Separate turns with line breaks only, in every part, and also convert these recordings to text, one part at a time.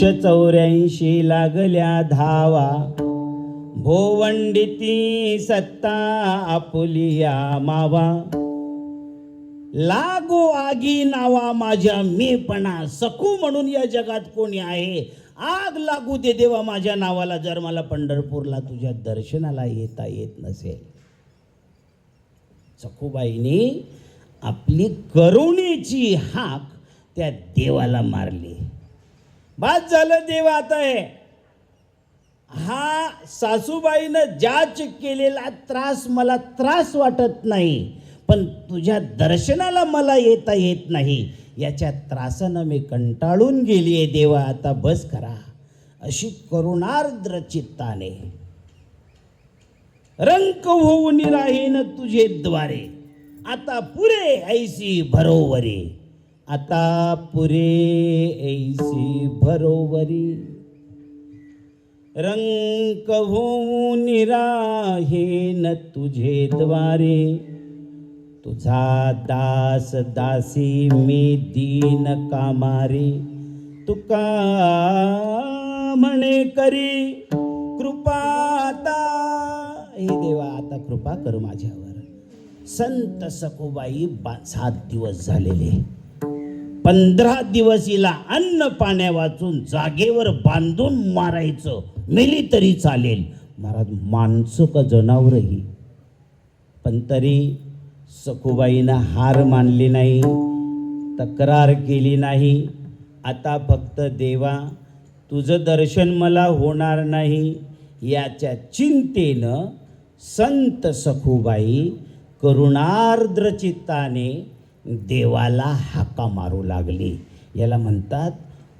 84 लागल्या धावा, भोवंडीती सत्ता आपुलिया मावा. लागो आगी नावा माझ्या मीपणा, सखू म्हणून या जगात कोणी आहे. आग लागू दे देवा माझ्या नावाला, जर मला पंढरपूरला तुझ्या दर्शनाला येता येत नसेल. सखूबाईंनी आपली करुणेची हाक त्या देवाला मारली. बाद झालं देव आता आहे. हा सासूबाईनं जाच केलेला त्रास मला त्रास वाटत नाही, पण तुझ्या दर्शनाला मला येता येत नाही, याच्या त्रासानं मी कंटाळून गेली आहे देवा, आता बस करा. अशी करुणार्द्र चित्ताने रंक होऊन राहीन तुझे द्वारे, आता पुरे ऐसी भरोवरी, आता पुरे ऐसी भरोवरी. रंक होऊन राहीन तुझे द्वारे, तुझा दास दासी मी दीन कामारी. तुका म्हणे करी कृपा आता, हे देवा आता कृपा कर माझ्यावर. संत सखूबाई 7 दिवस झालेले, 15 दिवस हिला अन्न पाण्या वाचून जागेवर बांधून मारायचं, मेली तरी चालेल महाराज, माणसं का जनावरही. पण तरी सखूबाईनं हार मानली नाही, तक्रार केली नाही. आता फक्त देवा तुझं दर्शन मला होणार नाही याच्या चिंतेनं संत सखूबाई करुणार्द्र चित्ताने देवाला हाका मारू लागली. याला म्हणतात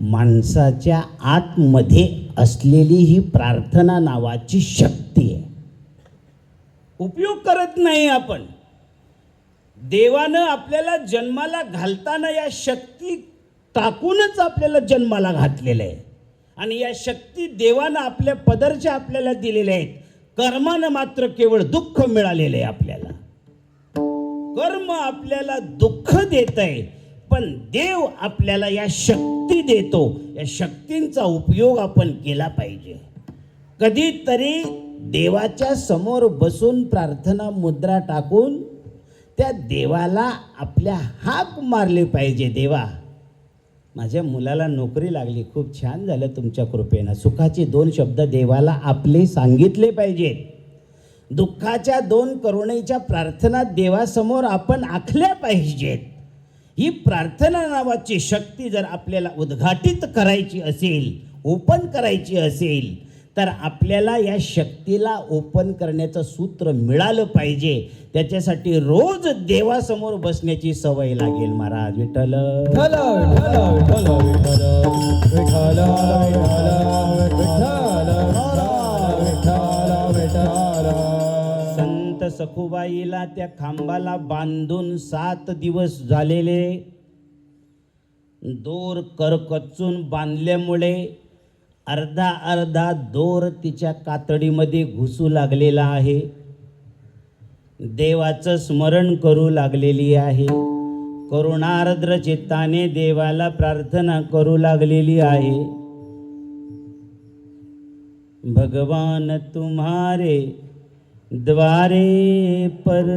माणसाच्या आतमध्ये असलेली ही प्रार्थना नावाची शक्ती आहे. उपयोग करत नाही आपण. देवानं आपल्याला जन्माला घालताना या शक्ती टाकूनच आपल्याला जन्माला घातलेलं आहे, आणि या शक्ती देवानं आपल्या पदरच्या आपल्याला दिलेल्या आहेत. कर्मानं मात्र केवळ दुःख मिळालेलं आहे आपल्याला. कर्म आपल्याला दुःख देत आहे, पण देव आपल्याला या शक्ती देतो. या शक्तींचा उपयोग आपण केला पाहिजे. कधीतरी देवाच्या समोर बसून प्रार्थना मुद्रा टाकून त्या देवाला आपल्या हाक मारले पाहिजे. देवा माझ्या मुलाला नोकरी लागली, खूप छान झालं तुमच्या कृपेनं. सुखाचे 2 शब्द देवाला आपले सांगितले पाहिजेत. दुःखाच्या 2 करुणेच्या प्रार्थना देवासमोर आपण आखल्या पाहिजेत. ही प्रार्थना नावाची शक्ती जर आपल्याला उद्घाटित करायची असेल, ओपन करायची असेल, तर आपल्याला या शक्तीला ओपन करण्याचं सूत्र मिळालं पाहिजे. त्याच्यासाठी रोज देवासमोर बसण्याची सवय लागेल. महाराज विठ्ठल
विठ्ठल विठ्ठल विठ्ठल विठ्ठल विठ्ठल विठ्ठल.
संत सखूबाईला त्या खांबाला बांधून 7 दिवस झालेले. दोर करकचून बांधल्यामुळे अर्धा अर्धा दोर तिच्या कातडीमध्ये घुसू लागलेला आहे. देवाचं स्मरण करू लागलेली आहे. करुणार्द्र चित्ताने देवाला प्रार्थना करू लागलेली आहे. भगवान तुम्हारे द्वारे पर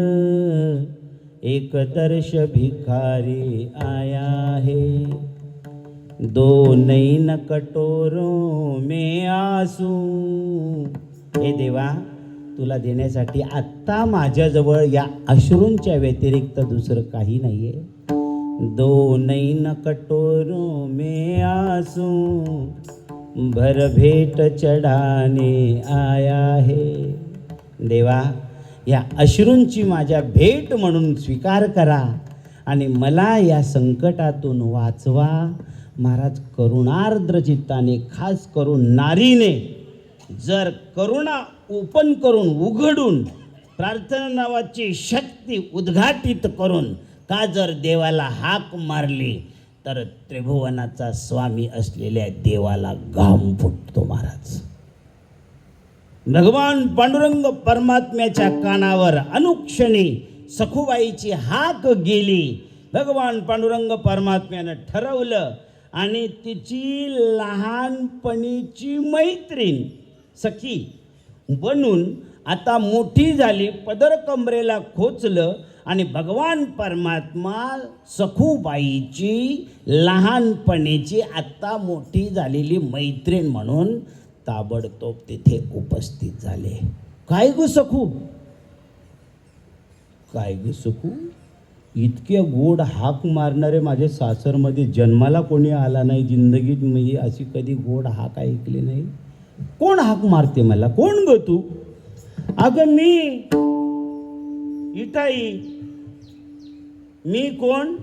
एक दर्श भिखारी आया है. 2 नैन कटोरों में आंसू. हे देवा तुला देण्यासाठी आत्ता माझ्याजवळ या अश्रूंच्या व्यतिरिक्त दुसरं काही नाही आहे. 2 नैन कटोरों में आंसू भर भेट चढाने आया है. देवा या अश्रूंची माझ्या भेट म्हणून स्वीकार करा आणि मला या संकटातून वाचवा. महाराज करुणार्द्र चित्ताने, खास करून नारीने जर करुणा ओपन करून उघडून प्रार्थना नावाची शक्ती उद्घाटित करून का जर देवाला हाक मारली, तर त्रिभुवनाचा स्वामी असलेल्या देवाला घाम फुटतो. महाराज भगवान पांडुरंग परमात्म्याच्या कानावर अनुक्षणी सखूबाईची हाक गेली. भगवान पांडुरंग परमात्म्यानं ठरवलं आणि तिची लहानपणीची मैत्रीण सखी बनून आता मोठी झाली, पदर कमरेला खोचलं आणि भगवान परमात्मा सखूबाईची लहानपणीची आता मोठी झालेली मैत्रीण म्हणून ताबडतोब तिथे उपस्थित झाले. काय गो सखू, काय गो सखू, इतके गोड हाक मारणारे माझ्या सासरमध्ये जन्माला कोणी आला नाही जिंदगीत. म्हणजे अशी कधी गोड हाक ऐकली नाही. कोण हाक मारते मला, कोण ग तू? अगं मी इठाई. मी कोण?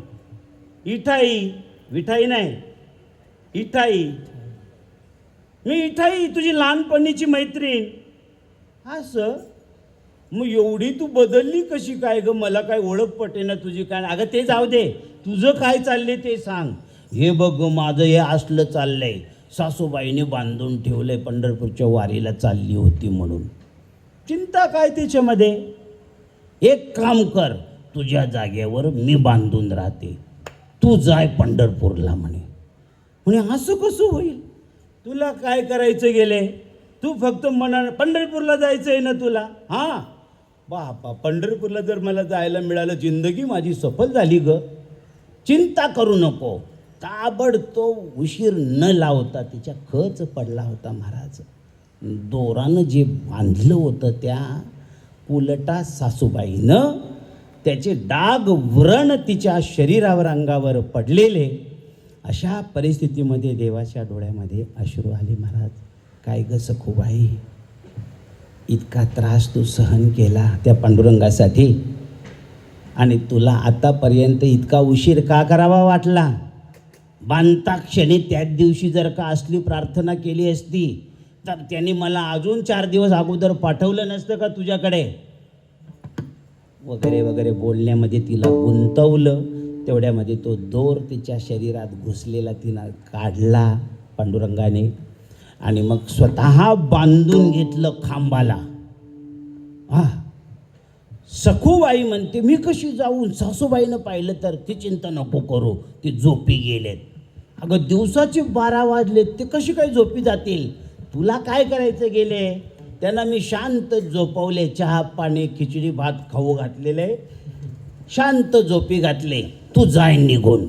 इठाई. विठाई नाही, इठाई. मी इठाई, तुझी लहानपणीची मैत्रीण. असं मग एवढी तू बदलली कशी काय ग? मला काय ओळख पटेना तुझी काय. अगं ते जाऊ दे, तुझं काय चाललंय ते सांग. हे बघ माझं हे असलं चाललंय. सासूबाईने बांधून ठेवलंय, पंढरपूरच्या वारीला चालली होती म्हणून. चिंता काय त्याच्यामध्ये? एक काम कर, तुझ्या जागेवर मी बांधून राहते, तू जाय पंढरपूरला म्हणे. असं कसं होईल? तुला काय करायचं गेले? तू फक्त म्हणा पंढरपूरला जायचं आहे ना तुला. हां बापा, पंढरपूरला जर मला जायला मिळालं जिंदगी माझी सफल झाली ग. चिंता करू नको. ताबडतोब उशीर न लावता तिच्या खच पडला होता महाराज. दोरानं जे बांधलं होतं त्या उलटा सासूबाईनं त्याचे डाग व्रण तिच्या शरीरावर अंगावर पडलेले. अशा परिस्थितीमध्ये देवाच्या डोळ्यामध्ये अश्रू आले महाराज. काय ग सखूबाई, इतका त्रास तू सहन केला त्या पांडुरंगासाठी आणि तुला आतापर्यंत इतका उशीर का करावा वाटला? बांधता क्षणी त्याच दिवशी जर का असली प्रार्थना केली असती तर त्यांनी मला अजून 4 दिवस अगोदर पाठवलं नसतं का तुझ्याकडे? वगैरे वगैरे बोलण्यामध्ये तिला गुंतवलं. तेवढ्यामध्ये तो दोर तिच्या शरीरात घुसलेला तिनं काढला पांडुरंगाने आणि मग स्वतः बांधून घेतलं खांबाला. सखूबाई म्हणते मी कशी जाऊन? सासूबाईनं पाहिलं तर ती चिंता नको करू, ती झोपी गेलेत. अगं दिवसाचे 12 वाजलेत, ते कशी काय झोपी जातील? तुला काय करायचं गेले? त्यांना मी शांत झोपवले, चहा पाणी खिचडी भात खाऊ घातलेले, शांत झोपी घातले. तू जाय निघून.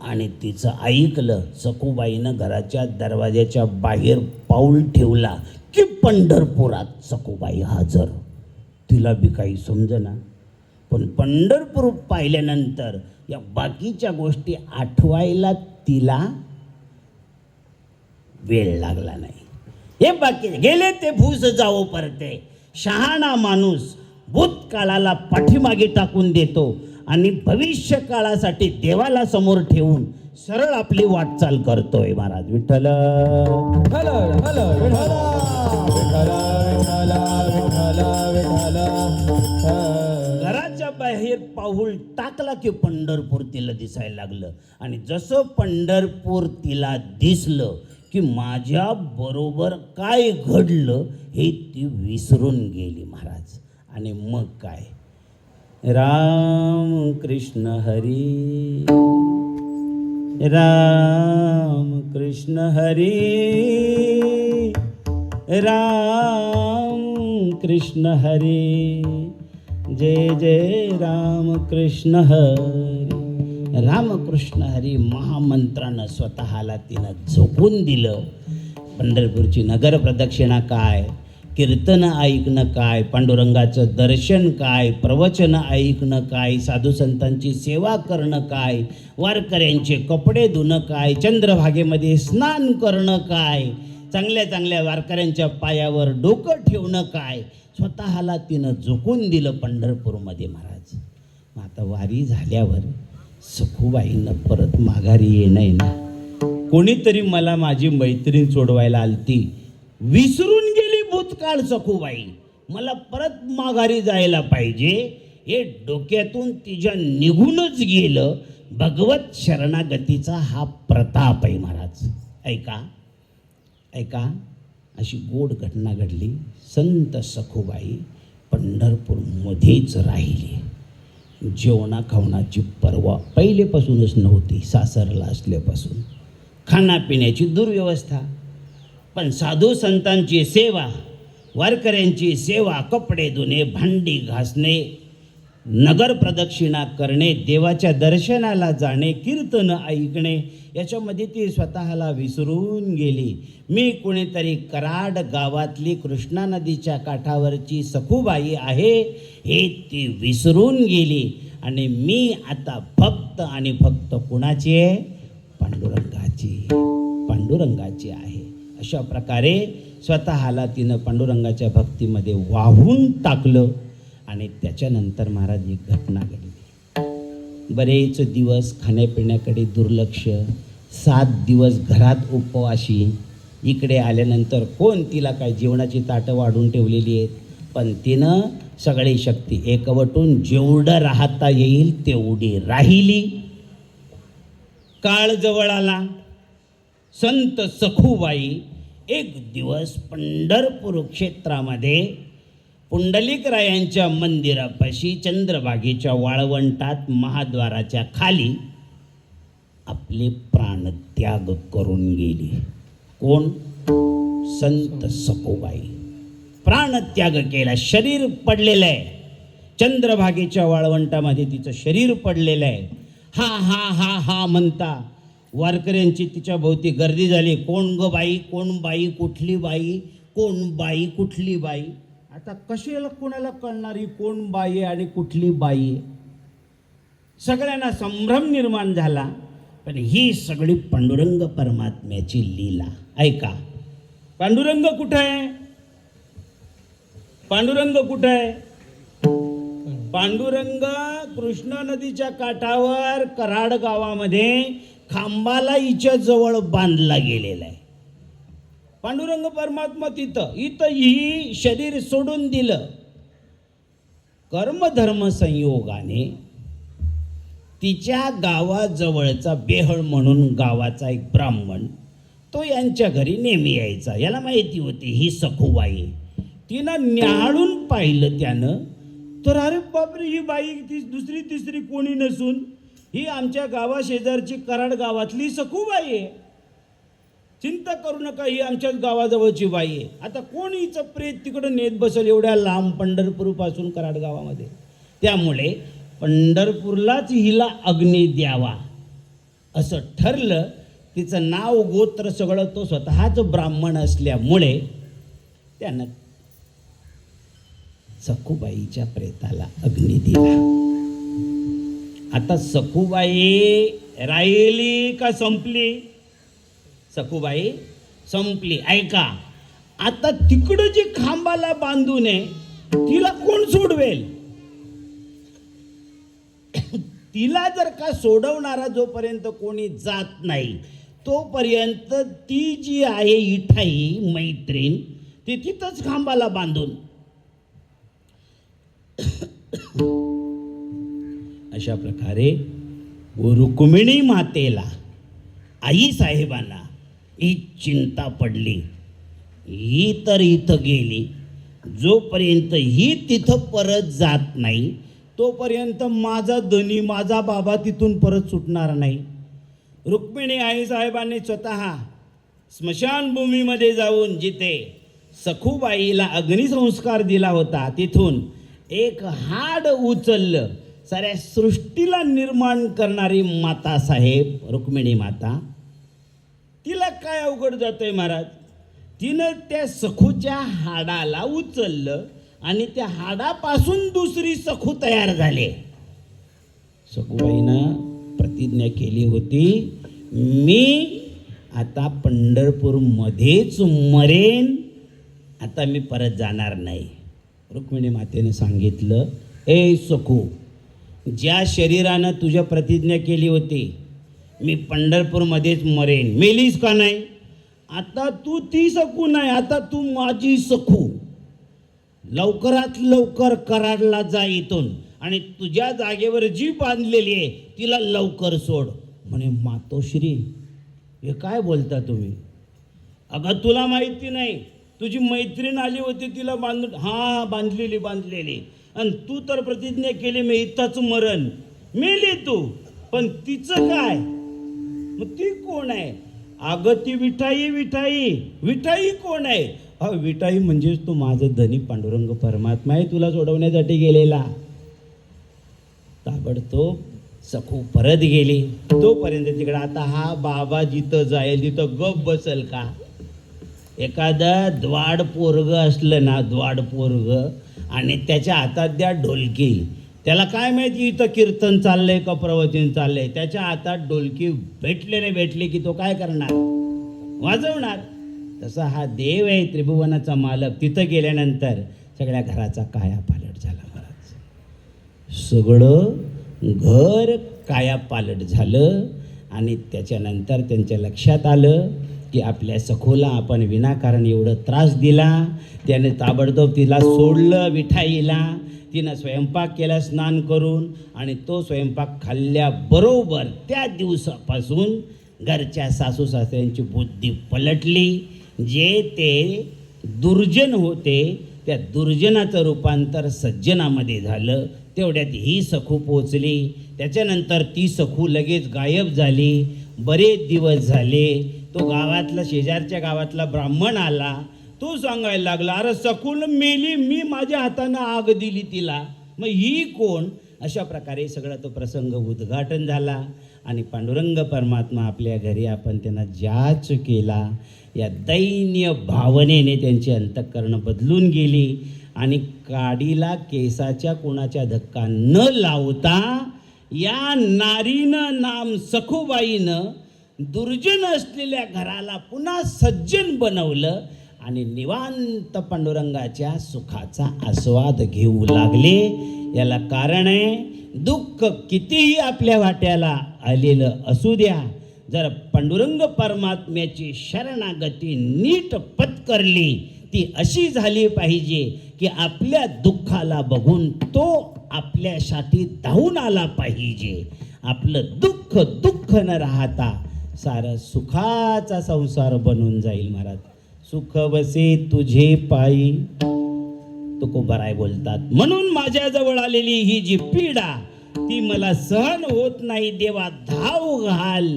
आणि तिचं ऐकलं. सखूबाईनं घराच्या दरवाज्याच्या बाहेर पाऊल ठेवला की पंढरपुरात सखूबाई हजर. तिला बी काही समजेना, पण पंढरपूर पाहिल्यानंतर या बाकीच्या गोष्टी आठवायला तिला वेळ लागला नाही. हे बाकी गेले ते भूस जावो परते. शहाणा माणूस भूतकाळाला पाठीमागे टाकून देतो आणि भविष्य काळासाठी देवाला समोर ठेवून सरळ आपली वाटचाल करतोय महाराज. विठ्ठल
विठ्ठल विठ्ठल विठ्ठल विठ्ठल विठ्ठल विठ्ठल.
घराच्या बाहेर पाऊल टाकला की पंढरपूर तिला दिसायला लागलं. आणि जसं पंढरपूर तिला दिसलं की माझ्या बरोबर काय घडलं हे ती विसरून गेली महाराज. आणि मग काय, राम कृष्ण हरी, राम कृष्ण हरी, राम कृष्ण हरी, जय जय राम कृष्ण हरी. रामकृष्ण हरी महामंत्रानं स्वतःला तिनं झोपून दिलं. पंढरपूरची नगर प्रदक्षिणा काय, कीर्तन ऐकणं काय, पांडुरंगाचं दर्शन काय, प्रवचन ऐकणं काय, साधू संतांची सेवा करणं काय, वारकऱ्यांचे कपडे धुणं काय, चंद्रभागेमध्ये स्नान करणं काय, चांगल्या चांगल्या वारकऱ्यांच्या पायावर डोकं ठेवणं काय, स्वतःला तिनं झोकून दिलं पंढरपूरमध्ये महाराज. आता वारी झाल्यावर सखूबाईनं परत माघारी येणं ना. कोणीतरी मला माझी मैत्रीण सोडवायला आलती, विसरून गेली भूतकाळ सखूबाई. मला परत माघारी जायला पाहिजे हे डोक्यातून तिच्या निघूनच गेलं. भगवत शरणागतीचा हा प्रताप आहे महाराज. ऐका ऐका, अशी गोड घटना घडली. संत सखूबाई पंढरपूरमध्येच राहिली. जेवणा खावणाची पर्वा पहिलेपासूनच नव्हती, सासरला असल्यापासून. खाण्यापिण्याची दुर्व्यवस्था. पण साधू संतांची सेवा, वारकऱ्यांची सेवा, कपडे धुणे, भांडी घासणे, नगर प्रदक्षिणा करणे, देवाच्या दर्शनाला जाणे, कीर्तन ऐकणे, याच्यामध्ये ती स्वतःला विसरून गेली. मी कोणीतरी कराड गावातली कृष्णा नदीच्या काठावरची सखूबाई आहे हे ती विसरून गेली. आणि मी आता फक्त आणि फक्त कुणाची आहे? पांडुरंगाची आहे. अशा प्रकारे स्वतःला तिनं पांडुरंगाच्या भक्तीमध्ये वाहून टाकलं. आणि त्याच्यानंतर महाराज एक घटना घडली. बरेच दिवस खाण्यापिण्याकडे दुर्लक्ष, 7 दिवस घरात उपवाशी. इकडे आल्यानंतर कोण तिला काय जेवणाची ताटं वाढून ठेवलेली आहेत, पण तिनं सगळी शक्ती एकवटून जेवढं राहता येईल तेवढी राहिली. काळ जवळ आला. संत सखूबाई एक दिवस पंढरपूर क्षेत्रामध्ये पुंडलिकरायांच्या मंदिरापाशी चंद्रभागेच्या वाळवंटात महाद्वाराच्या खाली आपले प्राणत्याग करून गेली. कोण? संत सखूबाई. प्राणत्याग केला. शरीर पडलेलं आहे चंद्रभागेच्या वाळवंटामध्ये, तिचं शरीर पडलेलं आहे. हा हा हा हा म्हणता वारकऱ्यांची तिच्या भोवती गर्दी झाली. कोण ग बाई? कोण बाई? कुठली बाई? कोण बाई? कुठली बाई? आता कशाला कोणाला कळणारी कोण बाई आहे आणि कुठली बाई आहे? सगळ्यांना संभ्रम निर्माण झाला. पण ही सगळी पांडुरंग परमात्म्याची लीला. ऐका, पांडुरंग कुठं आहे? पांडुरंग कुठं आहे? पांडुरंग कृष्णा नदीच्या काठावर कराड गावामध्ये खांबाला हिच्या जवळ बांधला गेलेला आहे. पांडुरंग परमात्मा तिथं. इथं ही शरीर सोडून दिलं. कर्मधर्म संयोगाने तिच्या गावाजवळचा बेहळ म्हणून गावाचा एक ब्राह्मण, तो यांच्या घरी नेहमी यायचा. याला माहिती होती ही सखूबाई. तिनं न्याहाळून पाहिलं त्यानं, तर अरे बापरे, ही बाई ती दुसरी तिसरी कोणी नसून ही आमच्या गावाशेजारची कराड गावातली सखूबाई आहे. चिंता करू नका, ही आमच्याच गावाजवळची बाई आहे. आता कोण हिचं प्रेत तिकडं नेत बसेल एवढ्या लांब पंढरपूरपासून कराड गावामध्ये? त्यामुळे पंढरपूरलाच हिला अग्नी द्यावा असं ठरलं. तिचं नाव गोत्र सगळं तो स्वतःच ब्राह्मण असल्यामुळे त्यानं सखूबाईच्या प्रेताला अग्नी दिला. आता सखूबाई राहिली का संपली? सखूबाई संपली. ऐका, आता तिकडं जी खांबाला बांधून आहे तिला कोण सोडवेल? तिला जर का सोडवणारा जोपर्यंत कोणी जात नाही तोपर्यंत ती जी आहे इठाई मैत्रीण ती तिथंच खांबाला बांधून. अशा प्रकारे रुक्मिणी मातेला, आई साहेबांना ही चिंता पडली. ही तर इथं गेली, जोपर्यंत ही तिथं परत जात नाही तोपर्यंत माझा धनी, माझा बाबा तिथून परत सुटणार नाही. रुक्मिणी आई साहेबांनी स्वतः स्मशानभूमीमध्ये जाऊन जिथे सखूबाईला अग्निसंस्कार दिला होता तिथून एक हाड उचललं. साऱ्या सृष्टीला निर्माण करणारी माता साहेब रुक्मिणी माता, तिला काय अवघड जातंय महाराज? तिनं त्या सखूच्या हाडाला उचललं आणि त्या हाडापासून दुसरी सखू तयार झाले. सखूबाईनं प्रतिज्ञा केली होती, मी आता पंढरपूरमध्येच मरेन, आता मी परत जाणार नाही. रुक्मिणी मातेने सांगितलं, ए सखू, ज्या शरीरानं तुझ्या प्रतिज्ञा केली होती मी पंढरपूरमध्येच मरेन, मेलीस का नाही? आता तू ती सखू नाही, आता तू माझी सखू. लवकरात लवकर कराडला जा इथून आणि तुझ्या जागेवर जी बांधलेली आहे तिला लवकर सोड. म्हणे, मातोश्री हे काय बोलता तुम्ही? अगं तुला माहिती नाही, तुझी मैत्रीण आली होती तिला बांधून. हां, बांधलेली. आणि तू तर प्रतिज्ञा केली मी इथंच मरण. मेली तू, पण तिचं काय? मग ती कोण आहे? अगं ती विठाई विठाई विठाई कोण आहे? विठाई म्हणजेच तो माझं धनी पांडुरंग परमात्मा आहे, तुला सोडवण्यासाठी गेलेला. ताबडतोब सखू परत गेली. तोपर्यंत तिकडे आता हा बाबा जिथं जाईल तिथं गप बसल का? एखादं द्वाड पोरग असलं ना, द्वाड पोरग, आणि त्याच्या हातात द्या ढोलकी, त्याला काय माहिती इथं कीर्तन चाललंय का प्रवचन चाललंय? त्याच्या हातात ढोलकी भेटली की तो काय करणार? वाजवणार. तसा हा देव आहे त्रिभुवनाचा मालक. तिथं गेल्यानंतर सगळ्या घराचा कायापालट झाला महाराज. सगळं घर कायापालट झालं आणि त्याच्यानंतर त्यांच्या लक्षात आलं की आपल्या सखोला आपण विनाकारण एवढं त्रास दिला. त्याने ताबडतोब तिला सोडलं विठाईला. तिनं स्वयंपाक केला स्नान करून, आणि तो स्वयंपाक खाल्ल्याबरोबर त्या दिवसापासून घरच्या सासू सासऱ्यांची बुद्धी पलटली. जे ते दुर्जन होते त्या दुर्जनाचं रूपांतर सज्जनामध्ये झालं. तेवढ्यात ही सखू पोचली. त्याच्यानंतर ती सखू लगेच गायब झाली. बरेच दिवस झाले. तो गावातला शेजारच्या गावातला ब्राह्मण आला. तो सांगायला लागला, अरे सखूल मेली, मी माझ्या हातानं आग दिली तिला, मग ही कोण? अशा प्रकारे सगळा तो प्रसंग उद्घाटन झाला. आणि पांडुरंग परमात्मा आपल्या घरी आपण त्यांना जाच केला. या दैन्य भावनेने त्यांची अंतःकरण बदलून गेली. आणि काडीला केसाच्या कोणाच्या धक्का न लावता या नारीनं नाम सखूबाईनं दुर्जन असलेल्या घराला पुन्हा सज्जन बनवलं आणि निवांत पांडुरंगाच्या सुखाचा आस्वाद घेऊ लागले. याला कारण आहे, दुःख कितीही आपल्या वाट्याला आलेलं असू द्या, जर पांडुरंग परमात्म्याची शरणागती नीट पत्करली, ती अशी झाली पाहिजे की आपल्या दुःखाला बघून तो आपल्यासाठी धावून आला पाहिजे. आपलं दुःख दुःख न राहता सारं सुखाचा संसार बनून जाईल महाराज. सुख वसे तुझे पायी, तुकोबाराय बोलतात. म्हणून माझ्याजवळ आलेली ही जी पीडा ती मला सहन होत नाही. देवा धाव घाल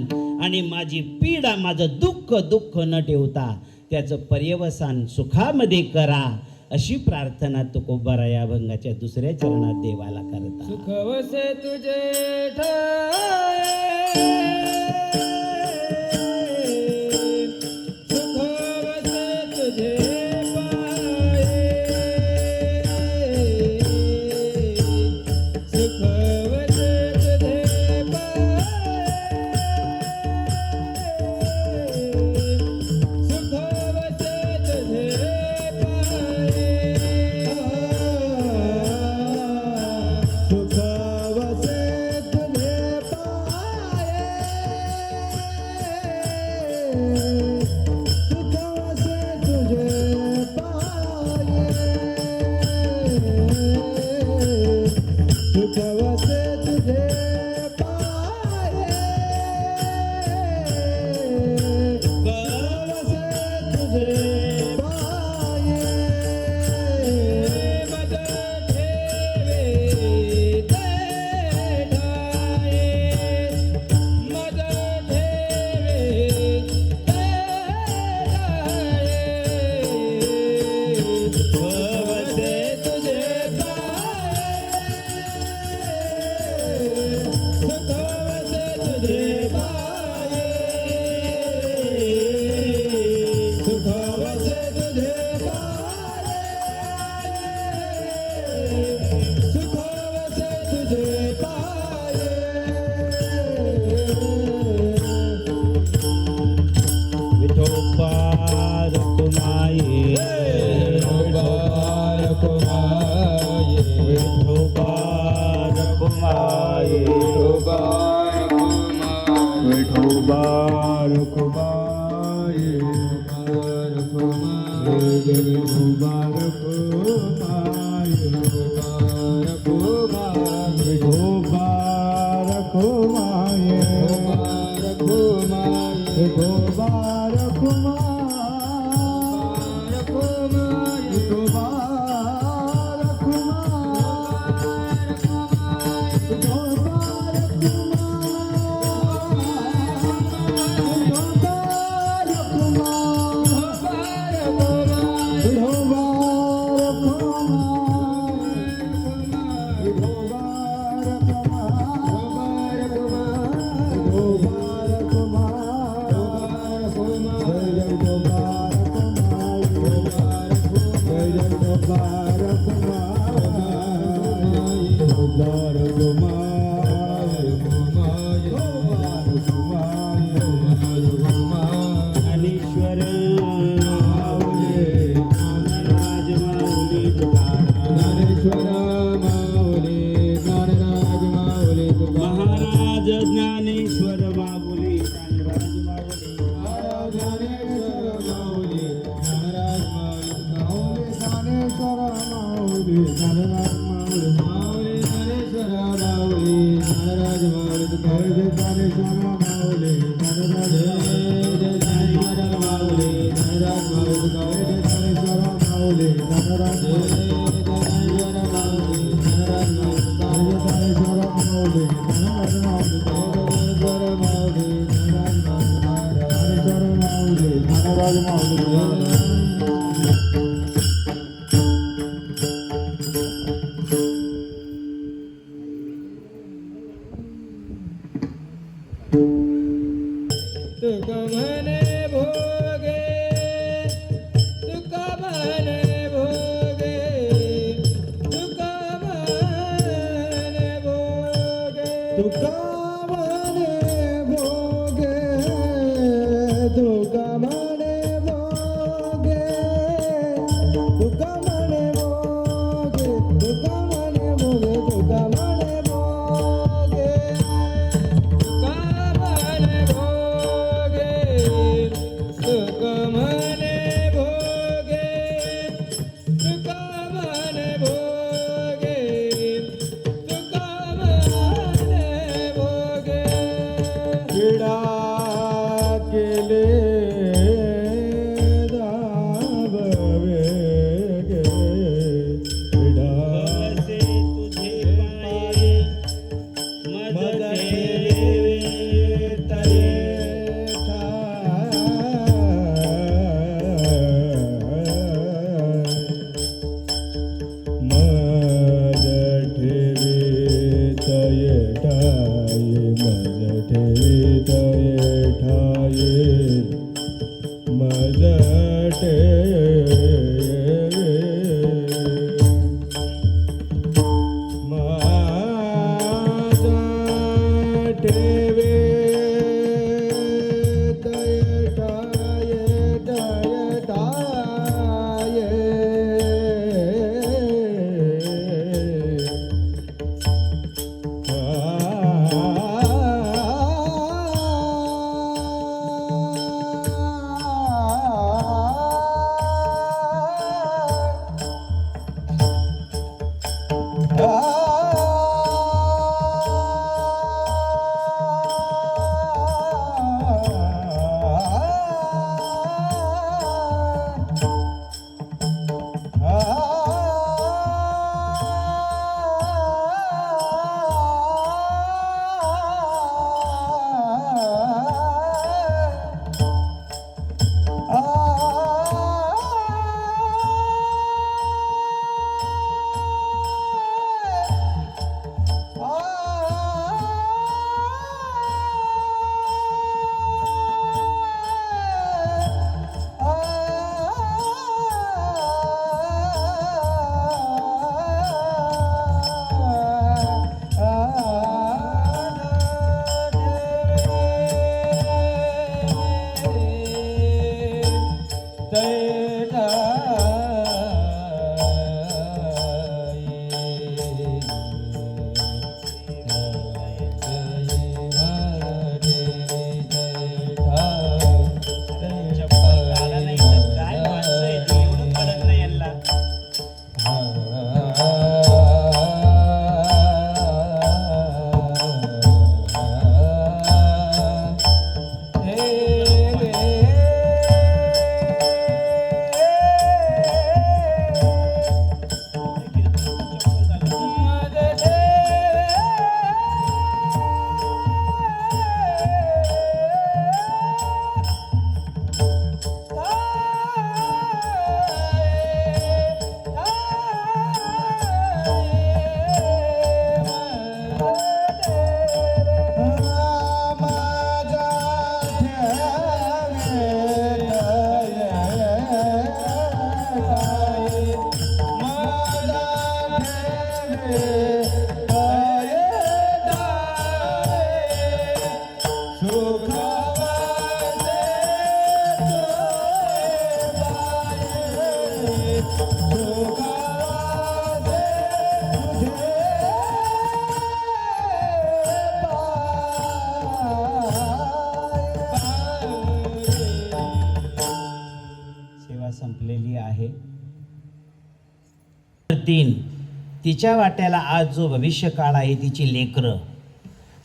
आणि माझी पीडा, माझं दुःख दुःख न ठेवता त्याचं पर्यवसान सुखामध्ये करा, अशी प्रार्थना तुकोबाराय या अभंगाच्या दुसऱ्या चरणात देवाला करतात.
सुख वसे तुझे ठाये, सुख वसे तुझे पाये, सुख वसे तुझे पाये, सुख वसे तुझे पाये, सुख वसे तुझे पाये, सुख वसे तुझे पाये, सुख वसे तुझे पाये, वसे तुझे पाये, मद ठेवे ते ठाये, मद ठेवे ते ठाये, वसे तुझे पाये, सुख वसे तुझे पाये, सुख वसे तुझे पाये, सुख वसे तुझे पाये.
विठोबा रखुमाई,
विठोबा रखुमाई,
विठोबा रखुमाई,
विठोबा रखुमाई,
विठोबा रखुमाई, विठोबा रखुमाई, विठोबा रखुमाई, विठोबा रखुमाई, विठोबा रखुमाई, माऊली ज्ञानराज माऊली माऊली ज्ञानेश्वर माऊली ज्ञानराज माऊली तुकारे ज्ञानेश्वर माऊली ज्ञानराज ज्ञानेश्वर माऊली ज्ञानराज माऊली तुकारे ज्ञानेश्वर माऊली ज्ञानराज ज्ञानेश्वर माऊली ज्ञानराज माऊली तुकारे ज्ञानेश्वर माऊली ज्ञानराज माऊली ज्ञानेश्वर माऊली ज्ञानराज माऊली ज्ञानेश्वर माऊली ज्ञानराज माऊली
तुका म्हणे भोगे तुका म्हणे भोगे तुका म्हणे भोगे
तुका म्हणे भोगे तुका म्हणे भोगे तुका म्हणे भोगे तुका म्हणे भोगे तुका म्हणे भोगे
तुका म्हणे भोगे तुका म्हणे भोगे तुका म्हणे भोगे तुका म्हणे भोगे
किडा केले दाबवे गे किडा
कसे तुझे पाये मद ठेवे तये
मज ठेवी तये ठाये मज ठेवी तये ठाये मज ठेवी माझा ठेवे तये ठाये तये ठाये
चप्पल आला नाही तर काय माणसं आहे ती, एवढं कळत नाही यांना. तीन, तिच्या वाट्याला आज जो भविष्यकाळ आहे तिची लेकरं.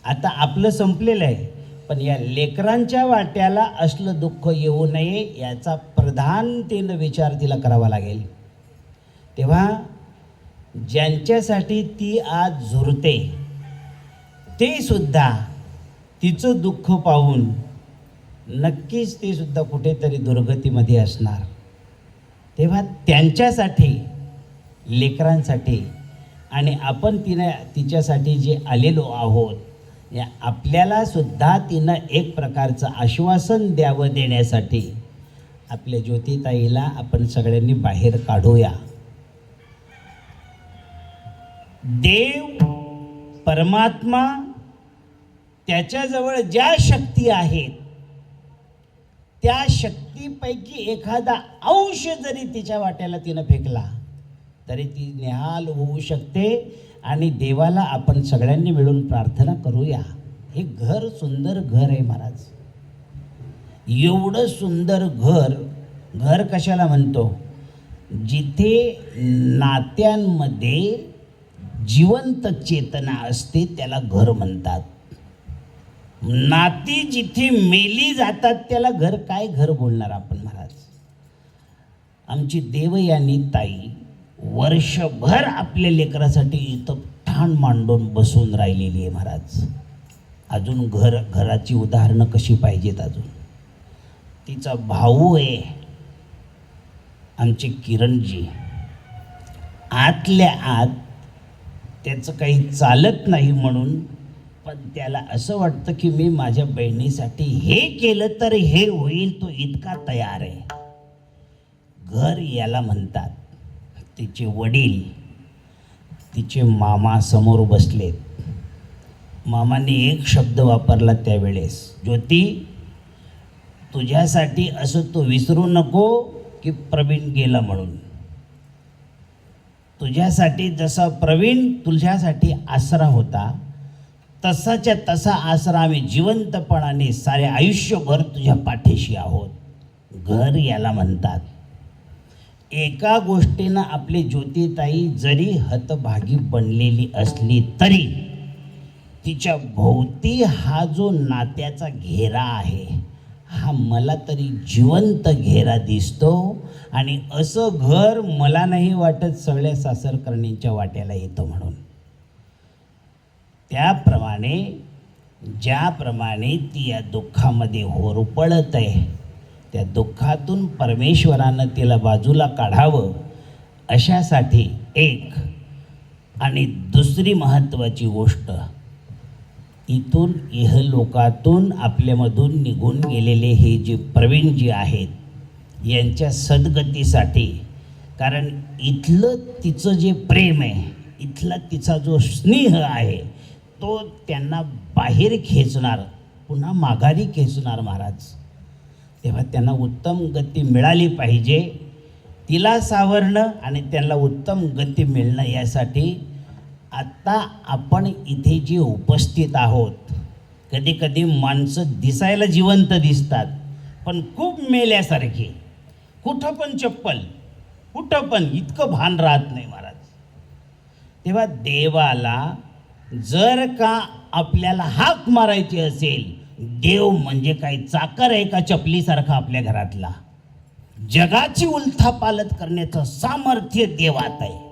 आता आपलं संपलेलं आहे, पण या लेकरांच्या वाट्याला असलं दुःख येऊ नये याचा प्रधानतेनं विचार तिला करावा लागेल. तेव्हा ज्यांच्यासाठी ती आज झुरते ते सुद्धा तिचं दुःख पाहून नक्कीच ते सुद्धा कुठेतरी दुर्गतीमध्ये असणार. तेव्हा त्यांच्यासाठी, लेकरांसाठी आणि आपण तिच्यासाठी जे आलेलो आहोत, या आपल्याला सुद्धा तिनं एक प्रकारचं आश्वासन द्यावं देण्यासाठी आपल्या ज्योतिताईला आपण सगळ्यांनी बाहेर काढूया. देव परमात्मा त्याच्याजवळ ज्या शक्ती आहेत त्या शक्तीपैकी एखादा अंश जरी तिच्या वाट्याला तिनं फेकला तरी ती निहाल होऊ शकते. आणि देवाला आपण सगळ्यांनी मिळून प्रार्थना करूया. हे घर सुंदर घर आहे महाराज. एवढं सुंदर घर कशाला म्हणतो? जिथे नात्यांमध्ये जिवंत चेतना असते त्याला घर म्हणतात. नाती जिथे मेली जातात त्याला घर बोलणार आपण महाराज. आमची देवयानी ताई वर्षभर आपल्या लेकरासाठी इथं ठाण मांडून बसून राहिलेली आहे महाराज. अजून घराची उदाहरणं कशी पाहिजेत? अजून तिचा भाऊ आहे आमचे किरणजी. आतल्या आत त्याचं काही चालत नाही म्हणून, पण त्याला असं वाटतं की मी माझ्या बहिणीसाठी हे केलं तर हे होईल, तो इतका तयार आहे. घर याला म्हणतात. तिचे वडील, तिचे मामा समोर बसलेत. मामाने एक शब्द वापरला त्यावेळेस, ज्योती तुझ्यासाठी असं तू विसरू नको की प्रवीण गेला म्हणून. तुझ्यासाठी जसा प्रवीण तुझ्यासाठी आसरा होता तसाच्या तसा आसरा आम्ही जिवंतपणाने सारे आयुष्यभर तुझ्या पाठीशी आहोत. घर याला म्हणतात. एका गोष्टीनं आपली ज्योतिताई जरी हतभागी बनलेली असली तरी तिच्या भोवती हा जो नात्याचा घेरा आहे हा मला तरी जिवंत घेरा दिसतो. आणि असं घर मला नाही वाटत सगळ्या सासरकर्णींच्या वाट्याला येतं म्हणून. त्याप्रमाणे ज्याप्रमाणे ती या दुःखामध्ये होरपळत आहे, त्या दुःखातून परमेश्वरानं तिला बाजूला काढावं अशासाठी एक. आणि दुसरी महत्त्वाची गोष्ट, इथून इहलोकातून आपल्यामधून निघून गेलेले हे जे प्रवीणजी आहेत यांच्या सद्गतीसाठी, कारण इथलं तिचं जे प्रेम आहे, इथला तिचा जो स्नेह आहे तो त्यांना बाहेर खेचणार, पुन्हा माघारी खेचणार महाराज. तेव्हा त्यांना उत्तम गती मिळाली पाहिजे. तिला सावरणं आणि त्यांना उत्तम गती मिळणं यासाठी आत्ता आपण इथे जे उपस्थित आहोत, कधी कधी माणसं दिसायला जिवंत दिसतात पण खूप मेल्यासारखे. कुठं पण चप्पल, कुठं पण इतकं भान राहत नाही महाराज. तेव्हा देवाला जर का आपल्याला हाक मारायची असेल, देव म्हणजे काय चाकर आहे का चपलीसारखा आपल्या घरातला? जगाची उलथापालथ करण्याचं सामर्थ्य देवात आहे.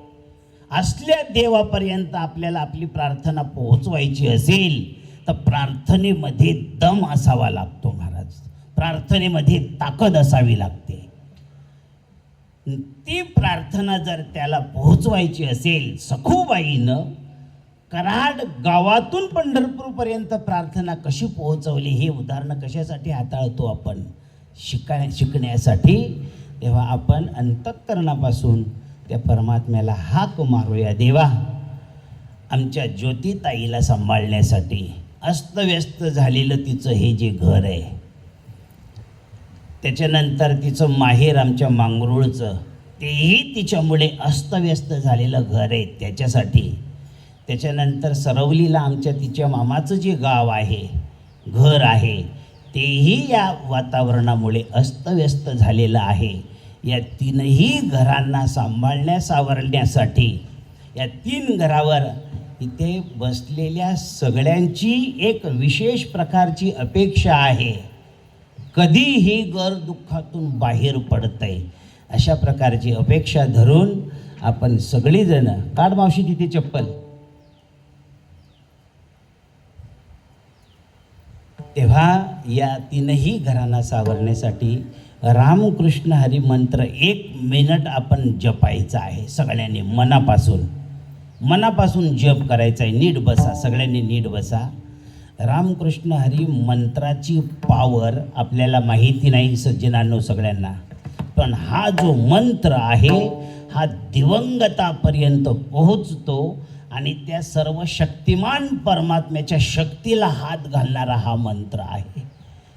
असल्या देवापर्यंत आपल्याला आपली प्रार्थना पोहोचवायची असेल तर प्रार्थनेमध्ये दम असावा लागतो महाराज. प्रार्थनेमध्ये ताकद असावी लागते. ती प्रार्थना जर त्याला पोहोचवायची असेल, सखूबाईनं कराड गावातून पंढरपूरपर्यंत प्रार्थना कशी पोहोचवली हे उदाहरणं कशासाठी हाताळतो आपण? शिकण्यासाठी. तेव्हा आपण अंतःकरणापासून त्या परमात्म्याला हाक मारूया, देवा आमच्या ज्योतिताईला सांभाळण्यासाठी. अस्तव्यस्त झालेलं तिचं हे जे घर आहे, त्याच्यानंतर तिचं माहेर आमच्या मांगरूळचं, तेही तिच्यामुळे अस्तव्यस्त झालेलं घर आहे त्याच्यासाठी. त्याच्यानंतर सरवलीला आमच्या तिच्या मामाचं जे गाव आहे, घर आहे, तेही या वातावरणामुळे अस्तव्यस्त झालेलं आहे. या तीनही घरांना सांभाळण्यास सावरण्यासाठी या 3 घरावर इथे बसलेल्या सगळ्यांची एक विशेष प्रकारची अपेक्षा आहे. कधी ही घर दुःखातून बाहेर पडतंय अशा प्रकारची अपेक्षा धरून आपण सगळीजण काढ मावशी तिथे चप्पल. तेव्हा या 3ही घरांना सावरण्यासाठी रामकृष्ण हरी मंत्र 1 मिनिट आपण जपायचा आहे. सगळ्यांनी मनापासून जप करायचा आहे. नीट बसा, सगळ्यांनी नीट बसा. रामकृष्ण हरी मंत्राची पावर आपल्याला माहिती नाही सज्जनांनो सगळ्यांना, पण हा जो मंत्र आहे हा दिवंगतापर्यंत पोहोचतो आणि त्या सर्व शक्तिमान परमात्म्याच्या शक्तीला हात घालणारा हा मंत्र आहे.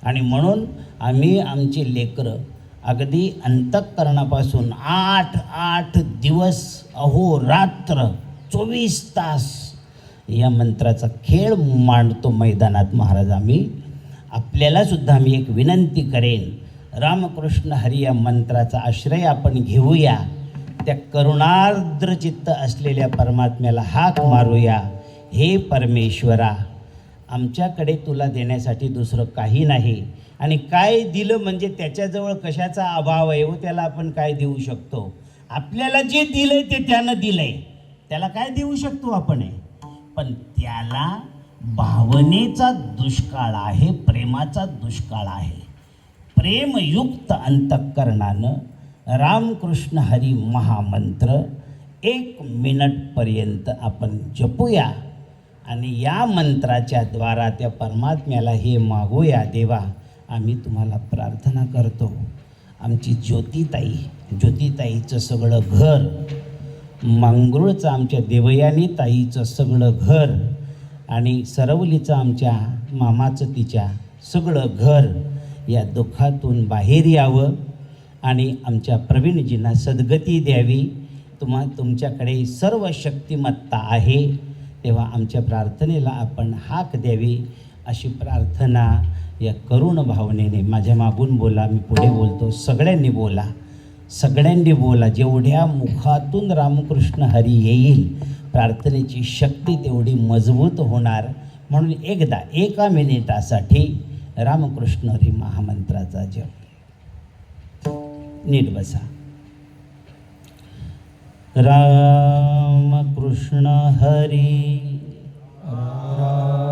आणि म्हणून आम्ही आमचे लेकरं अगदी अंतःकरणापासून 8 दिवस अहोरात्र 24 तास या मंत्राचा खेळ मांडतो मैदानात महाराज. आपल्यालासुद्धा मी एक विनंती करेन, रामकृष्ण हरी या मंत्राचा आश्रय आपण घेऊया. त्या करुणार्द्र चित्त असलेल्या परमात्म्याला हाक मारूया. हे परमेश्वरा, आमच्याकडे तुला देण्यासाठी दुसरं काही नाही, आणि काय दिलं म्हणजे त्याच्याजवळ कशाचा अभाव आहे व त्याला आपण काय देऊ शकतो. आपल्याला जे दिलंय ते त्यानं दिलंय, त्याला काय देऊ शकतो आपण, पण त्याला भावनेचा दुष्काळ आहे, प्रेमाचा दुष्काळ आहे. प्रेमयुक्त अंतःकरणानं रामकृष्ण हरी महामंत्र 1 मिनिटपर्यंत आपण जपूया आणि या मंत्राच्या द्वारा त्या परमात्म्याला हे मागूया. देवा, आम्ही तुम्हाला प्रार्थना करतो. आमची ज्योतिताईचं सगळं घर, मांगरूळचं आमच्या देवयानी ताईचं सगळं घर आणि सरवलीचं आमच्या मामाचं तिच्या सगळं घर या दुःखातून बाहेर यावं आणि आमच्या प्रवीणजींना सद्गती द्यावी. तुमच्याकडे सर्व शक्तिमत्ता आहे, तेव्हा आमच्या प्रार्थनेला आपण हाक द्यावी अशी प्रार्थना या करुण भावनेने. माझ्या मागून बोला, मी पुढे बोलतो, सगळ्यांनी बोला. जेवढ्या मुखातून रामकृष्ण हरी येईल प्रार्थनेची शक्ती तेवढी मजबूत होणार. म्हणून एकदा 1 मिनिटासाठी रामकृष्ण हरी महामंत्राचा जप. नीट बसा. रामकृष्ण हरी,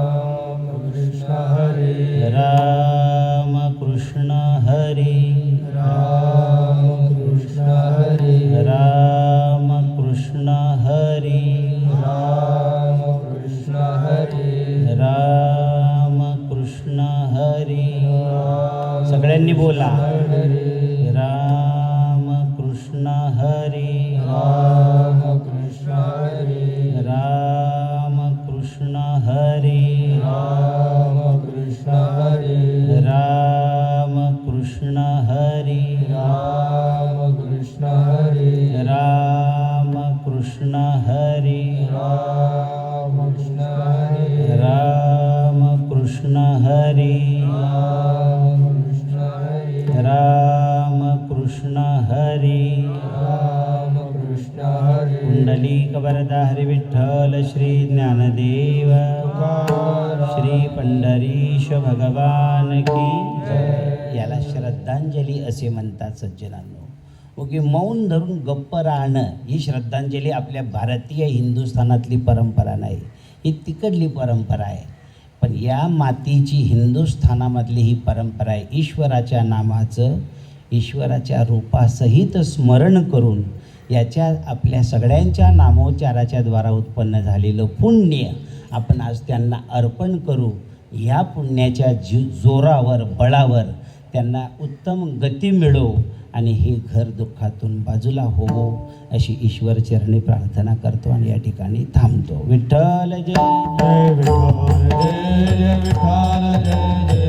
रामकृष्ण हरी,
रामकृष्ण हरी,
रामकृष्ण हरी,
रामकृष्ण हरी,
रामकृष्ण हरी,
रामकृष्ण हरी. सगळ्यांनी बोला. रामकृष्ण हरी,
रामकृष्ण हरी,
रामकृष्ण हरी,
रामकृष्ण हरी,
रामकृष्ण हरी,
रामकृष्ण हरी,
रामकृष्ण हरी,
रामकृष्ण हरी,
रामकृष्ण हरी, रामकृष्ण हरी,
रामकृष्ण हरी.
पुंडलिक वरदा हरी विठ्ठल श्री ज्ञानदेव श्री पंढरीश भगवान की जय. याला श्रद्धांजली असे म्हणतात सज्जनांनो. ओके, मौन धरून गप्प राहणं ही श्रद्धांजली आपल्या भारतीय हिंदुस्थानातली परंपरा नाही, ही तिकडली परंपरा आहे. पण या मातीची हिंदुस्थानामधली ही परंपरा आहे. ईश्वराच्या नामाचं, ईश्वराच्या रूपासहित स्मरण करून याच्या आपल्या सगळ्यांच्या नामोच्चाराच्या द्वारा उत्पन्न झालेलं पुण्य आपण आज त्यांना अर्पण करू. या पुण्याच्या जोरावर, बळावर त्यांना उत्तम गती मिळो आणि हे घर दुःखातून बाजूला होवो अशी ईश्वरचरणी प्रार्थना करतो आणि या ठिकाणी थांबतो. विठ्ठल जय.
जय विठ्ठल, जय जय विठ्ठल, जय जय